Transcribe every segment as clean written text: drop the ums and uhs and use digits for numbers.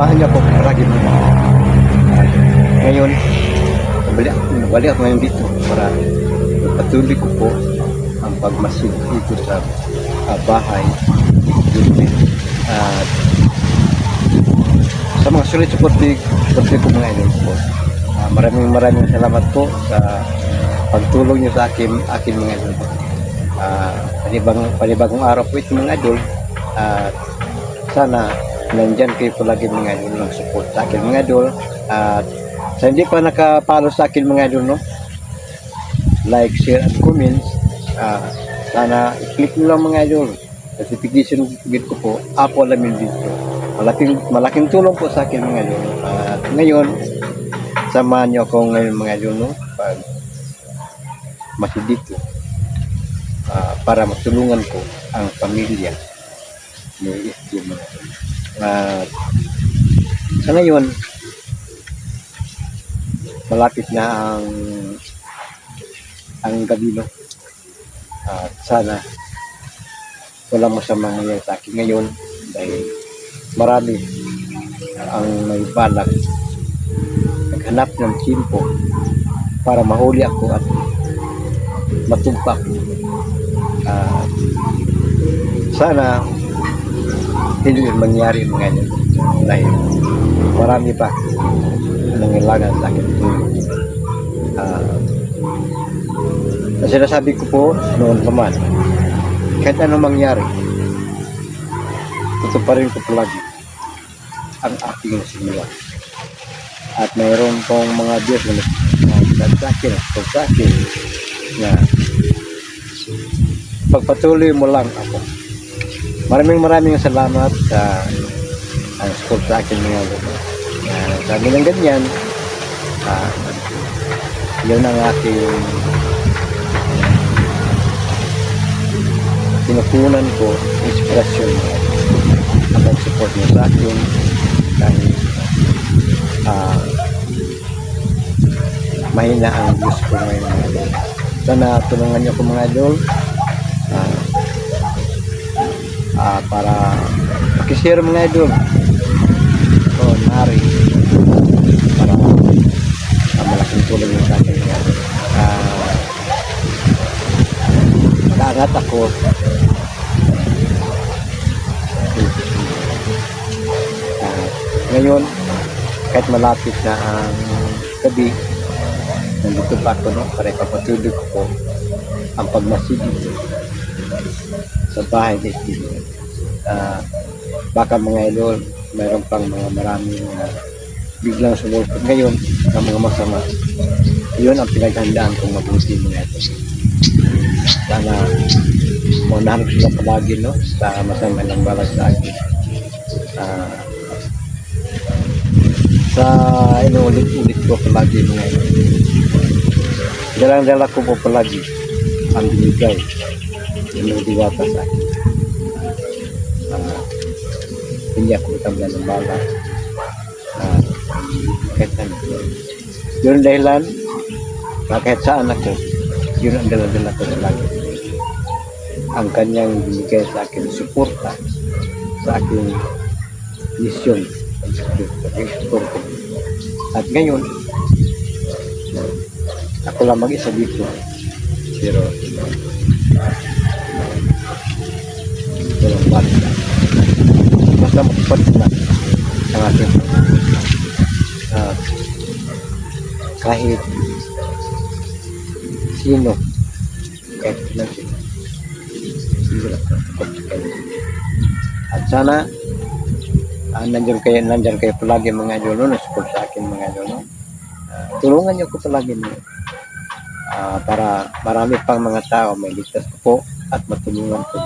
samahan niyo ako palagi mo. Ngayon, balik ako ngayon dito para patuloy ko po ang pagmasid dito sa bahay at sa mga sulit support ko mga idol po. Maraming salamat po sa pagtulong niyo sa akin mga idol po. Panibagong araw po ito mga idol at sana nandyan kayo po lagi mga idol ng support sa akin mga idol. At sa hindi pa nakapalo sa akin mga idol, no, like, share at comments, sana i-click nyo lang mga idol notification ko po, upload namin dito. Malaking tulong po sa akin mga idol. At ngayon samahan nyo ako ngayon mga idol, no, pag masid dito para matulungan ko ang pamilya ni SG mga idol. Sa ngayon malapit na ang gabi, no, at sana walang masamang mangyayari sa akin ngayon dahil marami ang may balak naghanap ng timpo para mahuli ako at matumpak. Sana hindi mangyari mga idol dahil marami pa nangailangan sa akin tulong. Sinasabi ko po noon naman, kahit ano mangyari, ito pa rin ko palagi ang aking simula. At mayroon pong mga Diyos na sa akin na pagpatuloy mo lang ako. Maraming salamat sa ang support sa akin mga Diyos. Sabi ng ganyan, yun ang aking pinupunan ko, inspirasyon ang support niyo sa akin dahil mahina ang Diyos ko ngayon mga idol. Sana tulungan niyo ko mga idol para makishare mga idol o nari para malaking tulong niyo sa akin mga idol. Nakaangat ako ngayon kahit malapit na ang gabi, nandito pa ako, no, para ipapatuloy ko po ang pagmasid dito sa bahay ni SG. Baka mga idol mayroon pang maraming biglang sumulpot ngayon ng mga masama. Yun ang pinaghandaan kong mabuti mga idol. Sana maunahan ko sila palagi, no, sa masama ng balas sa akin. Sa inuulit-ulit ko palagi mga idol. Dalang-dala ko po palagi ang binigay ng diwata sa akin. Hindi ako matanggal ng bala. Kahit ano. Yun dahilan, kahit saan ako, yun ang dala-dala ko palagi. Ang kanyang binigay sa akin, suporta sa aking mission. At ngayon ako lang mag-isa dito, pero walang balik basta matupad na ang ating kahit sino, kahit ilan sila at sana nandyan kayo palagi mga idol, no, support sa akin mga idol, no. Tulungan niyo ko palagi, no, para marami pang mga tao may ligtas ko po at matulungan ko.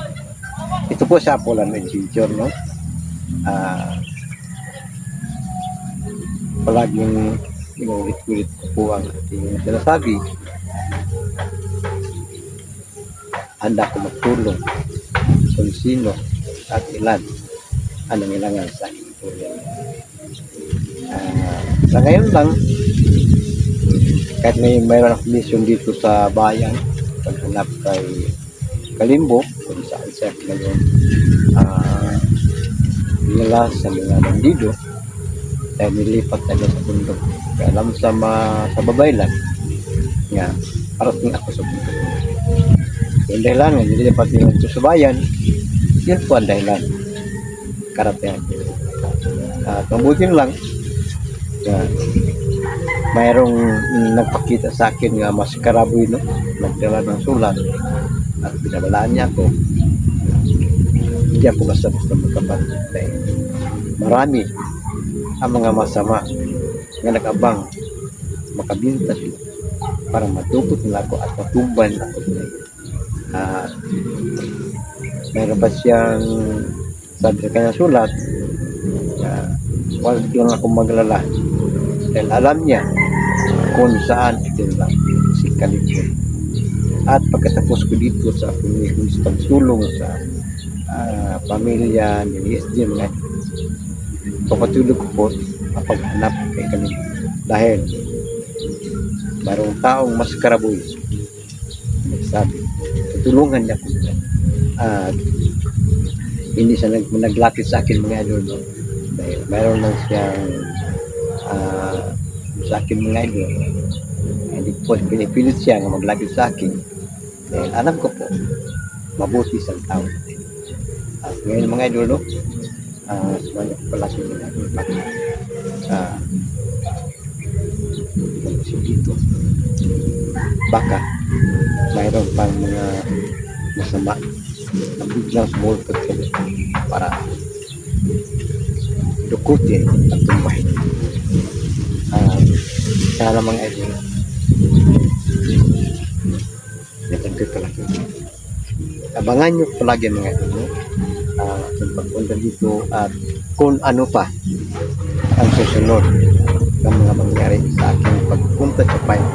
Ito po sa Apolan Adventure, no. Palaging inulit-ulit ko po ang ating sinasabi. Handa ko magtulong kung sino at ilan ang nangailangan sa aking tulong. Sa ngayon lang, kahit mayroon akong mission dito sa bayan, paghanap kay Kalimbo, kung saan siya ngayon dinala sa mga bandido, Dahil nilipat tayo sa bundok. Kaya alam sa babay lang nga parating ako sa bundok. Yung dahilan nga nilipat niyo sa bayan, yun po ang dahilan. Karatehan. At mabuti lang na mayroong nagpakita sa akin nga mas karaboy, no? Nagdala ng sulat at binabalaan niya ako. Hindi ako basta-basta magkapantay. Marami ang mga masama nga nag-abang makabinta sila para madukot nila ako at matumban ako. Mayroon ba siyang sabi sa kanya sulat, wala lang ako maglala dahil alam niya kung saan ito lang si Kalipon. At pagkatapos ko dito sa pagsulong sa pamilya ni SD, mga papatulog ko po ang paghanap kay Kalipon dahil mayroong taong mas karaboy nagsabi tutulungan niya ko at hindi siya naglapit sa akin, mga idol, no? Dahil mayroon lang siyang sa akin, mga idol, hindi po pinipilit siya nga maglapit sa akin dahil alam ko po mabuti sa tao. At ngayon, mga idol, no? Sumanya ko pala siya, mga idol, dito baka mayroon pang mga masama na biglang sumulpot sa dito para dukutin at tumbahin. Sana, mga idol, natagod palagi. Abangan nyo palagi, mga idol, no? Sa pagpunta dito at kung ano pa ang susunod ng mga mangyari sa aking pagpunta sa Pine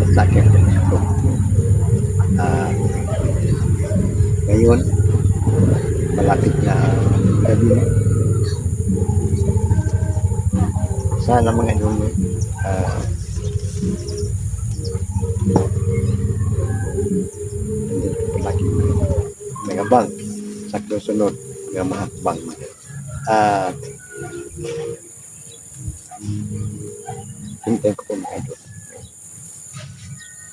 at sa aking pagpunta. Ngayon malapit na gabi na. Sana, mga idol, nandito palagi may abang sa susunod ng mga hakbang. At hintayin ko po, mga idol.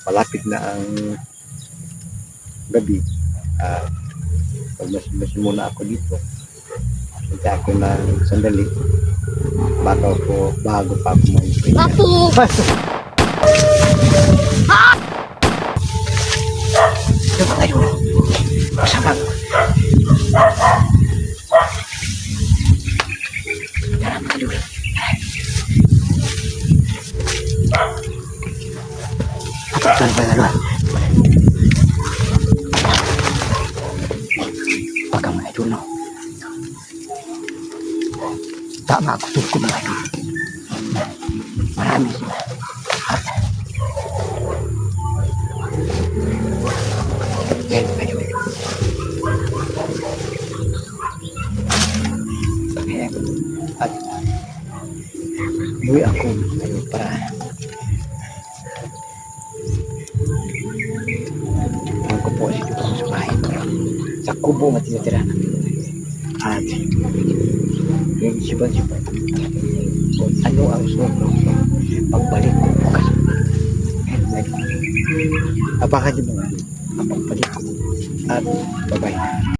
Malapit na ang gabi. Pag-mas muna ako dito, hintayin ako ng sandali bago pa ako mag-spring. Ito, mga idol, masama. Tara, mga idol. Ito ba nga naman? Pagka, mga idol, no? Tama ako ko, mga idol. Marami sila. Yan, mga idol. At buwi ako, mga idol, para ko po si Diyos sa bahay sa kubo nga tinatira namin. At yung sibag-sibag kung ano ang susunod pagbalik ko bukas. Abangan niyo, mga ang pagbalik ko at bye-bye.